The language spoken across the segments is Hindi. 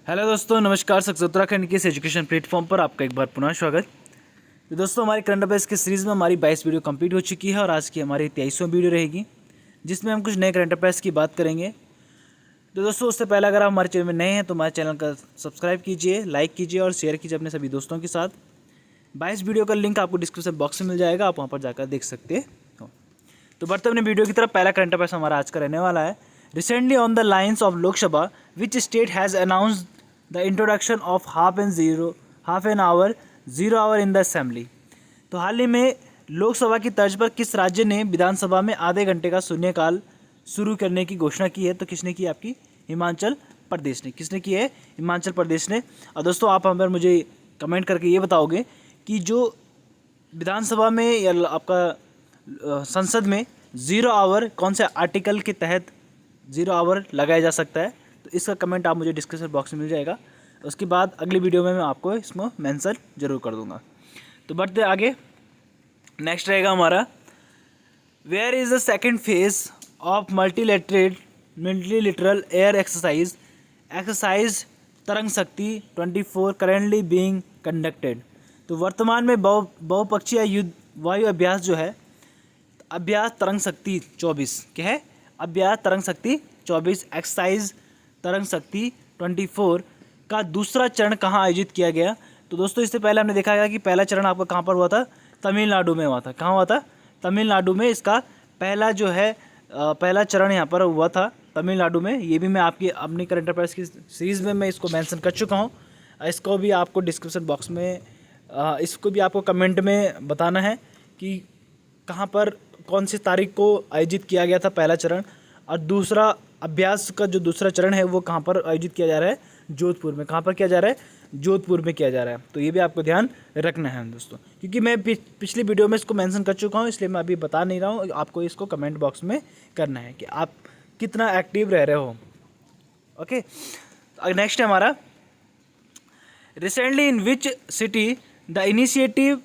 हेलो दोस्तों, नमस्कार। सक्सेस उत्तराखंड के इस एजुकेशन प्लेटफॉर्म पर आपका एक बार पुनः स्वागत। तो दोस्तों, हमारे करंट अफेयर्स की सीरीज़ में हमारी 22 वीडियो कंप्लीट हो चुकी है और आज की हमारी 23वां वीडियो रहेगी, जिसमें हम कुछ नए करंट अफेयर्स की बात करेंगे। तो दोस्तों, उससे पहले अगर आप हमारे चैनल में नए हैं तो हमारे चैनल का सब्सक्राइब कीजिए, लाइक कीजिए और शेयर कीजिए अपने सभी दोस्तों के साथ। 22 वीडियो का लिंक आपको डिस्क्रिप्शन बॉक्स में मिल जाएगा, आप वहाँ पर जाकर देख सकते हो। तो बढ़ते अपने वीडियो की तरफ। पहला करंट अफेयर्स हमारा आज का रहने वाला है। Recently on the lines of Lok Sabha, which state has announced the introduction of half an hour zero hour in the assembly. तो हाल ही में लोकसभा की तर्ज पर किस राज्य ने विधानसभा में आधे घंटे का शून्यकाल शुरू करने की घोषणा की है? तो किसने की? आपकी हिमाचल प्रदेश ने। किसने की है? हिमाचल प्रदेश ने। और दोस्तों, आप हम पर मुझे कमेंट करके ये बताओगे कि जो विधानसभा में या आपका संसद में ज़ीरो आवर कौन से आर्टिकल के तहत ज़ीरो आवर लगाया जा सकता है? तो इसका कमेंट आप मुझे डिस्क्रिप्शन बॉक्स में मिल जाएगा। उसके बाद अगली वीडियो में मैं आपको इसमें मेंशन जरूर कर दूंगा। तो बढ़ते आगे। नेक्स्ट रहेगा हमारा, where is the second phase of multilateral air exercise Tarang Shakti 24 currently being conducted. तो वर्तमान में बहुपक्षीय युद्ध वायु अभ्यास जो है, अभ्यास तरंग शक्ति 24 क्या है? अभ्यास तरंग शक्ति 24 एक्सरसाइज तरंग शक्ति 24 का दूसरा चरण कहाँ आयोजित किया गया? तो दोस्तों, इससे पहले हमने देखा गया कि पहला चरण आपका कहाँ पर हुआ था? तमिलनाडु में हुआ था। कहाँ हुआ था? तमिलनाडु में। इसका पहला जो है पहला चरण यहाँ पर हुआ था तमिलनाडु में। ये भी मैं आपकी अपनी करंट अफेयर्स की सीरीज़ में मैं इसको मेंशन कर चुका हूँ। इसको भी आपको डिस्क्रिप्शन बॉक्स में इसको भी आपको कमेंट में बताना है कि कहाँ पर कौन सी तारीख को आयोजित किया गया था पहला चरण, और दूसरा अभ्यास का जो दूसरा चरण है वो कहाँ पर आयोजित किया जा रहा है? जोधपुर में। कहाँ पर किया जा रहा है? जोधपुर में किया जा रहा है। तो ये भी आपको ध्यान रखना है दोस्तों, क्योंकि मैं पिछली वीडियो में इसको मेंशन कर चुका हूँ, इसलिए मैं अभी बता नहीं रहा हूँ। आपको इसको कमेंट बॉक्स में करना है कि आप कितना एक्टिव रह रहे हो। ओके, नेक्स्ट है हमारा, recently in which city the initiative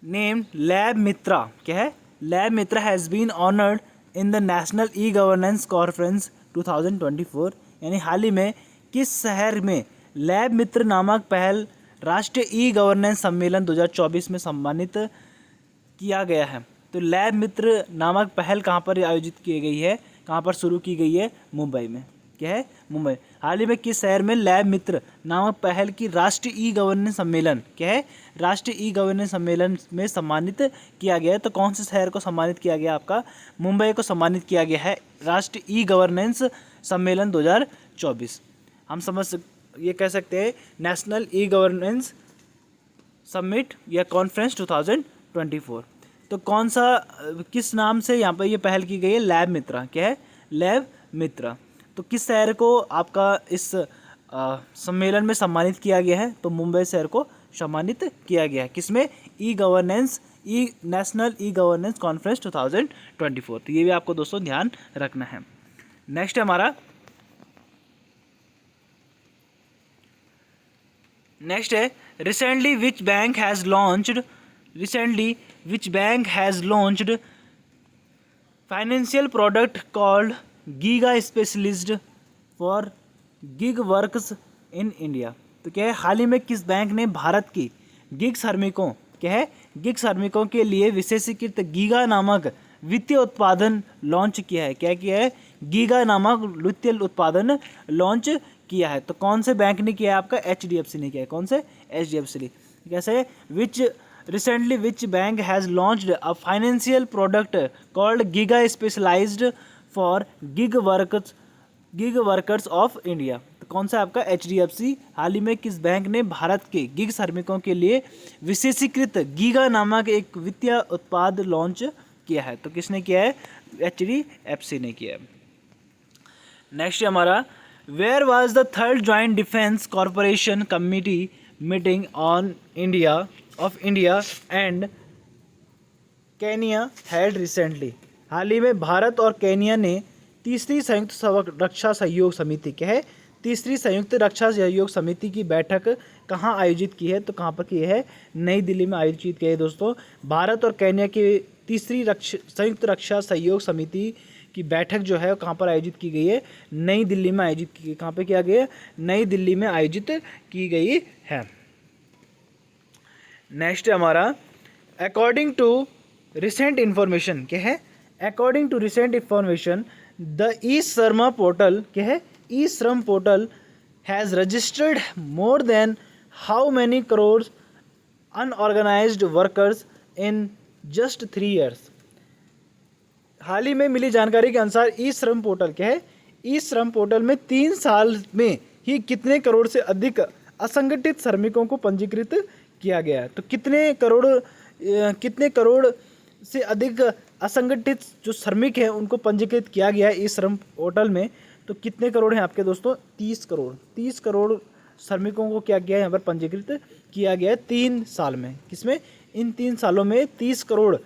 named lab Mitra क्या है? Lab Mitra has been honoured in the national e governance conference 2024। यानी हाल ही में किस शहर में लैब मित्र नामक पहल राष्ट्रीय ई गवर्नेंस सम्मेलन 2024 में सम्मानित किया गया है? तो लैब मित्र नामक पहल कहाँ पर आयोजित की गई है? कहाँ पर शुरू की गई है? मुंबई में। क्या है? मुंबई। हाल ही में किस शहर में लैब मित्र नामक पहल की राष्ट्रीय ई गवर्नेंस सम्मेलन क्या है? राष्ट्रीय ई गवर्नेंस सम्मेलन में सम्मानित किया गया है। तो कौन से शहर को सम्मानित किया गया? आपका मुंबई को सम्मानित किया गया है राष्ट्रीय ई गवर्नेंस सम्मेलन 2024। हम ये कह सकते हैं नेशनल ई गवर्नेंस समिट या कॉन्फ्रेंस 2024। तो कौन सा किस नाम से यहाँ पर ये पहल की गई है? लैब मित्रा। क्या है? लैब मित्रा। तो किस शहर को आपका इस सम्मेलन में सम्मानित किया गया है? तो मुंबई शहर को सम्मानित किया गया है। किसमें? National e governance conference 2024। तो ये भी आपको दोस्तों ध्यान रखना है। नेक्स्ट है हमारा, नेक्स्ट है, recently which bank has launched financial product called giga specialist for gig works in India. तो क्या है? हाल ही में किस बैंक ने भारत की गिग श्रमिकों क्या है? गिग श्रमिकों के लिए विशेषीकृत गीगा नामक वित्तीय उत्पादन लॉन्च किया है? क्या किया है? गीगा नामक वित्तीय उत्पादन लॉन्च किया है। तो कौन से बैंक ने किया है? आपका HDFC ने किया है। कौन से? HDFC। कैसे? Recently which bank has launched a financial product called Giga Specialized for gig workers of India। तो कौन सा? आपका HDFC। हाल ही में किस बैंक ने भारत के गिग श्रमिकों के लिए विशेषीकृत गीगा नामक एक वित्तीय उत्पाद लॉन्च किया है? तो किसने किया है? HDFC ने किया है। नेक्स्ट हमारा, where was the third joint defence corporation committee meeting on India and Kenya held recently. हाल ही में भारत और केनिया ने तीसरी संयुक्त रक्षा सहयोग समिति क्या है? तीसरी संयुक्त रक्षा सहयोग समिति की बैठक कहाँ आयोजित की है? तो कहाँ पर की है? नई दिल्ली में आयोजित की है दोस्तों। भारत और केनिया की तीसरी संयुक्त रक्षा सहयोग समिति की बैठक जो है कहाँ पर आयोजित की गई है, नई दिल्ली में आयोजित की गई। कहाँ पे किया गया है, नई दिल्ली में आयोजित की गई है। नेक्स्ट है हमारा अकॉर्डिंग टू रिसेंट इन्फॉर्मेशन, क्या है, according to recent information the e Shram portal, क्या है, e Shram portal has registered more than how many crore unorganised workers in just 3 years। हाल ही में मिली जानकारी के अनुसार ई श्रम पोर्टल, क्या है, ई श्रम पोर्टल में 3 साल में ही कितने करोड़ से अधिक असंगठित श्रमिकों को पंजीकृत किया गया है। तो कितने करोड़ से अधिक असंगठित जो श्रमिक हैं उनको पंजीकृत किया गया है इस श्रम पोर्टल में। तो कितने करोड़ हैं आपके दोस्तों, 30 करोड़ श्रमिकों को क्या गया है, यहाँ पर पंजीकृत किया गया है 3 साल में। किसमें, इन 3 सालों में 30 करोड़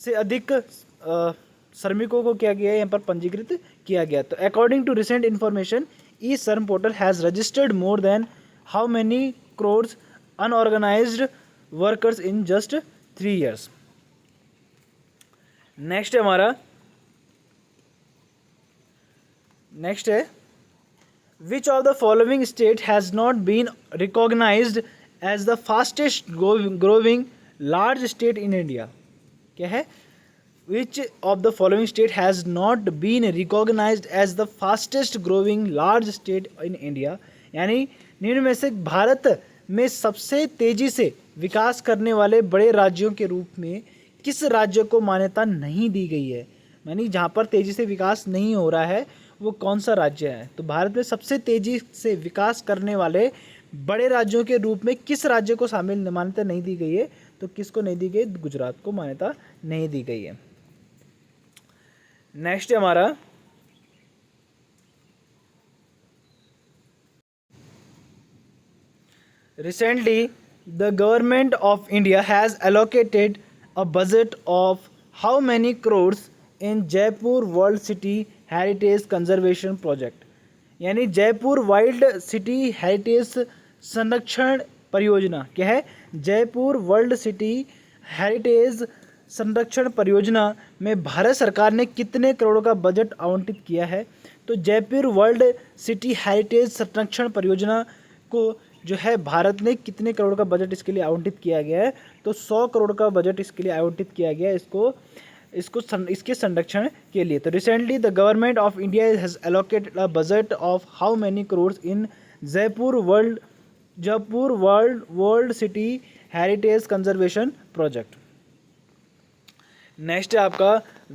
से अधिक श्रमिकों को क्या गया है, यहाँ पर पंजीकृत किया गया। तो according to recent information e Shram portal has registered more than how many crore unorganised workers in just 3 years। Next है हमारा, नेक्स्ट है which of the following state has not been recognised as the fastest growing large state in India, क्या है, which of the following state has not been recognised as the fastest growing large state in India, यानी निम्न में से भारत में सबसे तेजी से विकास करने वाले बड़े राज्यों के रूप में किस राज्य को मान्यता नहीं दी गई है, यानी जहाँ पर तेजी से विकास नहीं हो रहा है वो कौन सा राज्य है। तो भारत में सबसे तेजी से विकास करने वाले बड़े राज्यों के रूप में किस राज्य को शामिल मान्यता नहीं दी गई है, तो किसको नहीं दी गई, गुजरात को मान्यता नहीं दी गई है। नेक्स्ट है हमारा recently the government of India has allocated a budget of how many crore in Jaipur world city heritage conservation project, यानी जयपुर वाइल्ड सिटी हेरिटेज संरक्षण परियोजना, क्या है, जयपुर वर्ल्ड सिटी हेरिटेज संरक्षण परियोजना में भारत सरकार ने कितने करोड़ का बजट आवंटित किया है। तो जयपुर वर्ल्ड सिटी हेरिटेज संरक्षण परियोजना को जो है भारत ने कितने करोड़ का बजट इसके लिए आवंटित किया गया है, तो 100 करोड़ का बजट इसके लिए आवंटित किया गया है इसके संरक्षण के लिए। तो recently the government of India has allocated a budget of how many crore in Jaipur world city heritage conservation project. Next है आपका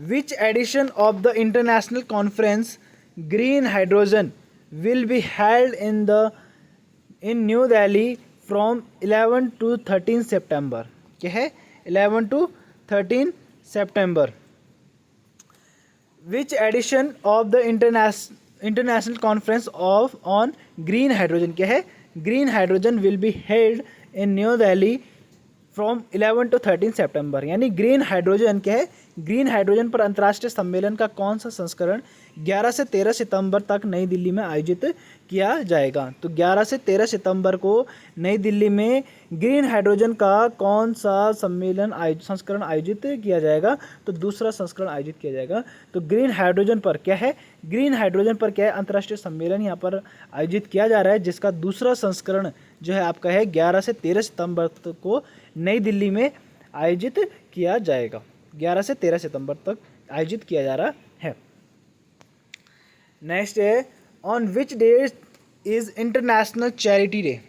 which edition of the international conference green hydrogen will be held in new Delhi from 11 to 13 September, क्या है, 11 to 13 September। Which edition of the international conference on green hydrogen, क्या है, green hydrogen will be held in new Delhi from 11 to 13 September, यानी ग्रीन हाइड्रोजन, क्या है, ग्रीन हाइड्रोजन पर अंतर्राष्ट्रीय सम्मेलन का कौन सा संस्करण 11 से 13 सितंबर तक नई दिल्ली में आयोजित किया जाएगा। तो 11 से 13 सितंबर को नई दिल्ली में ग्रीन हाइड्रोजन का कौन सा संस्करण आयोजित किया जाएगा, तो दूसरा संस्करण आयोजित किया जाएगा। तो ग्रीन हाइड्रोजन पर क्या है, ग्रीन हाइड्रोजन पर क्या है, अंतर्राष्ट्रीय सम्मेलन यहाँ पर आयोजित किया जा रहा है जिसका दूसरा संस्करण जो है आपका है 11 से 13 सितंबर को नई दिल्ली में आयोजित किया जाएगा। 11 से 13 सितंबर तक आयोजित किया जा रहा है। नेक्स्ट है on which day is international charity day.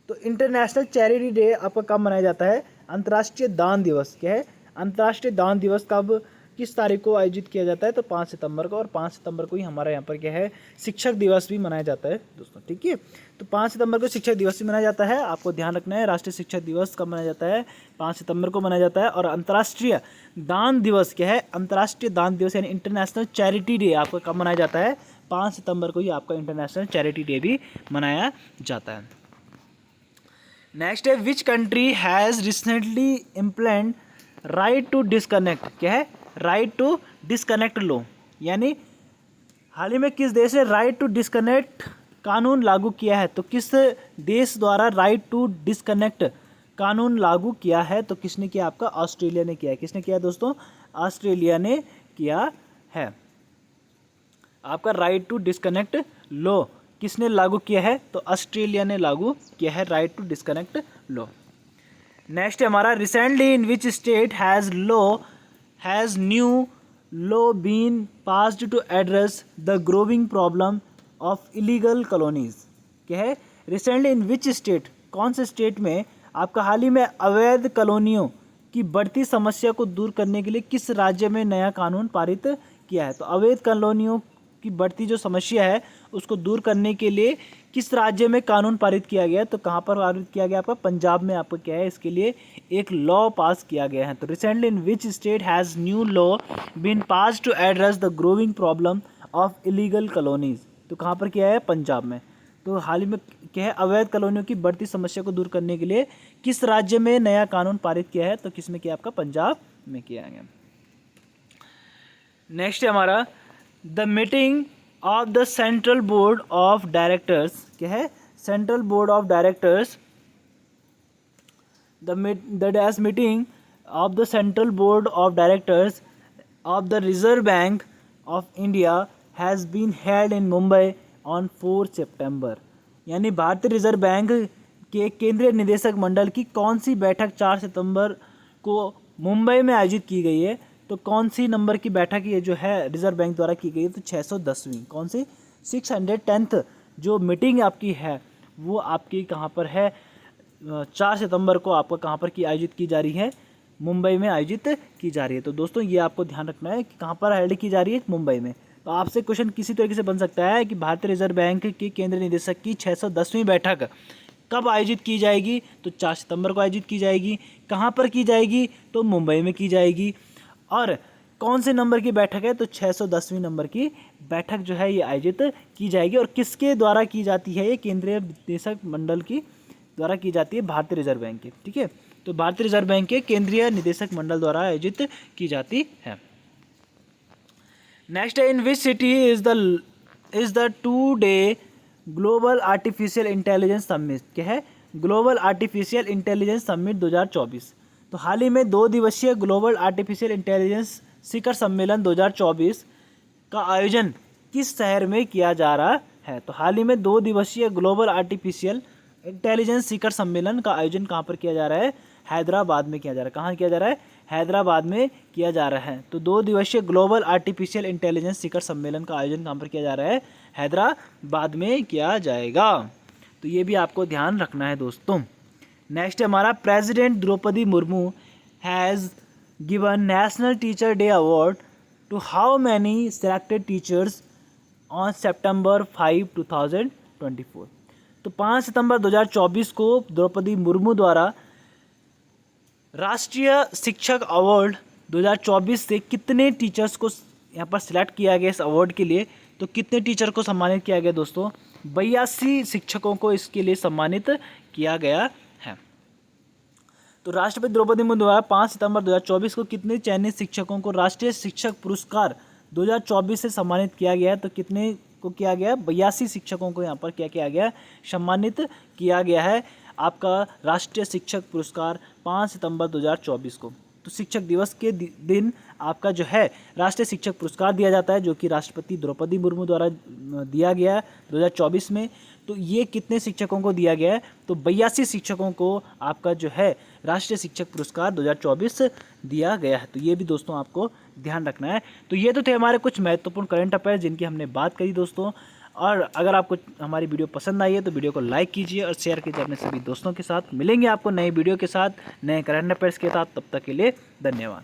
तो इंटरनेशनल चैरिटी डे आपका कब मनाया जाता है, अंतर्राष्ट्रीय दान दिवस, क्या है, अंतर्राष्ट्रीय दान दिवस कब किस तारीख को आयोजित किया जाता है, तो 5 सितंबर को, और 5 सितंबर को ही हमारा यहाँ पर क्या है, शिक्षक दिवस भी मनाया जाता है दोस्तों, ठीक है। तो 5 सितंबर को शिक्षक दिवस भी मनाया जाता है, आपको ध्यान रखना है। राष्ट्रीय शिक्षक दिवस कब मनाया जाता है, 5 सितंबर को मनाया जाता है। और अंतर्राष्ट्रीय दान दिवस क्या है, अंतर्राष्ट्रीय दान दिवस यानी इंटरनेशनल चैरिटी डे आपका कब मनाया जाता है, 5 सितंबर को ही आपका इंटरनेशनल चैरिटी डे भी मनाया जाता है। नेक्स्ट है which country has recently implement right to disconnect, क्या है, राइट टू डिस्कनेक्ट लो, यानी हाल ही में किस देश ने राइट टू डिस्कनेक्ट कानून लागू किया है। तो किस देश द्वारा राइट टू डिस्कनेक्ट कानून लागू किया है, तो किसने किया, आपका ऑस्ट्रेलिया ने किया है। किसने किया दोस्तों, ऑस्ट्रेलिया ने किया है। आपका राइट टू डिस्कनेक्ट लॉ किसने लागू किया है? तो ऑस्ट्रेलिया ने लागू किया है right to disconnect law. Next है हमारा, recently in which state has new law been passed to address the growing problem of illegal colonies. क्या है? रिसेंटली इन विच स्टेट, कौन से स्टेट में आपका हाल ही में अवैध कॉलोनियों की बढ़ती समस्या को दूर करने के लिए किस राज्य में नया कानून पारित किया है? तो अवैध कॉलोनियों की बढ़ती जो समस्या है उसको दूर करने के लिए किस राज्य में कानून पारित किया गया है? तो कहाँ पर पारित किया गया? आपका पंजाब में आपका क्या है, इसके लिए एक लॉ पास किया गया है। तो recently in which state has new law been pass to address the growing problem of illegal colonies. तो कहाँ पर किया है? पंजाब में। तो हाल ही में क्या है, अवैध कॉलोनियों की बढ़ती समस्या को दूर करने के लिए किस राज्य में नया कानून पारित किया है? तो किस में किया? आपका पंजाब में किया गया। नेक्स्ट है हमारा, the meeting of the central board of directors. क्या है? Central board of directors, the dash meeting of the central board of directors of the reserve bank of India has been held in Mumbai on 4 September. यानी भारतीय रिजर्व बैंक के केंद्रीय निदेशक मंडल की कौन सी बैठक 4 सितंबर को मुंबई में आयोजित की गई है? तो कौन सी नंबर की बैठक ये जो है रिजर्व बैंक द्वारा की गई है? तो 610वीं। कौन सी? 610th जो मीटिंग आपकी है वो आपकी कहाँ पर है? 4 सितंबर को आपका कहाँ पर की आयोजित की जा रही है? मुंबई में आयोजित की जा रही है। तो दोस्तों ये आपको ध्यान रखना है कि कहाँ पर हेल्ड की जा रही है? मुंबई में। तो आपसे क्वेश्चन किसी तरीके से बन सकता है कि भारतीय रिजर्व बैंक के केंद्रीय निदेशक की 610वीं बैठक कब आयोजित की जाएगी? तो 4 सितंबर को आयोजित की जाएगी। कहाँ पर की जाएगी? तो मुंबई में की जाएगी। और कौन से नंबर की बैठक है? तो 610वीं नंबर की बैठक जो है ये आयोजित की जाएगी। और किसके द्वारा की जाती है? ये केंद्रीय निदेशक मंडल की द्वारा की जाती है, भारतीय रिजर्व बैंक के। ठीक है, तो भारतीय रिजर्व बैंक के केंद्रीय निदेशक मंडल द्वारा आयोजित की जाती है। नेक्स्ट है, in which city is the 2-day global artificial intelligence summit. क्या है? Global artificial intelligence summit 2024। तो हाल ही में 2 दिवसीय ग्लोबल आर्टिफिशियल इंटेलिजेंस शिखर सम्मेलन 2024 का आयोजन किस शहर में किया जा रहा है? तो हाल ही में 2 दिवसीय ग्लोबल आर्टिफिशियल इंटेलिजेंस शिखर सम्मेलन का आयोजन कहाँ पर किया जा रहा है? हैदराबाद में किया जा रहा है। कहाँ किया जा रहा है? हैदराबाद में किया जा रहा है। तो 2 दिवसीय ग्लोबल आर्टिफिशियल इंटेलिजेंस शिखर सम्मेलन का आयोजन कहाँ पर किया जा रहा है? हैदराबाद में किया जाएगा। तो ये भी आपको ध्यान रखना है दोस्तों। नेक्स्ट है हमारा, president Draupadi Murmu has given national teacher day award to how many selected teachers on September 5, 2024। तो 5 सितंबर 2024 को द्रौपदी मुर्मू द्वारा राष्ट्रीय शिक्षक अवार्ड 2024 से कितने टीचर्स को यहाँ पर सिलेक्ट किया गया इस अवार्ड के लिए? तो कितने टीचर को सम्मानित किया गया दोस्तों? 82 शिक्षकों को इसके लिए सम्मानित किया गया है। तो राष्ट्रपति द्रौपदी मुर्मू द्वारा 5 सितंबर 2024 को कितने चयनित शिक्षकों को राष्ट्रीय शिक्षक पुरस्कार 2024 से सम्मानित किया गया है? तो कितने को किया गया? 82 शिक्षकों को यहाँ पर क्या किया गया? सम्मानित किया गया है आपका राष्ट्रीय शिक्षक पुरस्कार 5 सितंबर 2024 को। तो शिक्षक दिवस के दिन आपका जो है राष्ट्रीय शिक्षक पुरस्कार दिया जाता है, जो कि राष्ट्रपति द्रौपदी मुर्मू द्वारा दिया गया है 2024 में। तो ये कितने शिक्षकों को दिया गया है? तो 82 शिक्षकों को आपका जो है राष्ट्रीय शिक्षक पुरस्कार 2024 दिया गया है। तो ये भी दोस्तों आपको ध्यान रखना है। तो ये तो थे हमारे कुछ महत्वपूर्ण करंट अफेयर्स जिनकी हमने बात करी दोस्तों। और अगर आपको हमारी वीडियो पसंद आई है तो वीडियो को लाइक कीजिए और शेयर कीजिए अपने सभी दोस्तों के साथ। मिलेंगे आपको नई वीडियो के साथ, नए करंट अफेयर्स के साथ। तब तक के लिए धन्यवाद।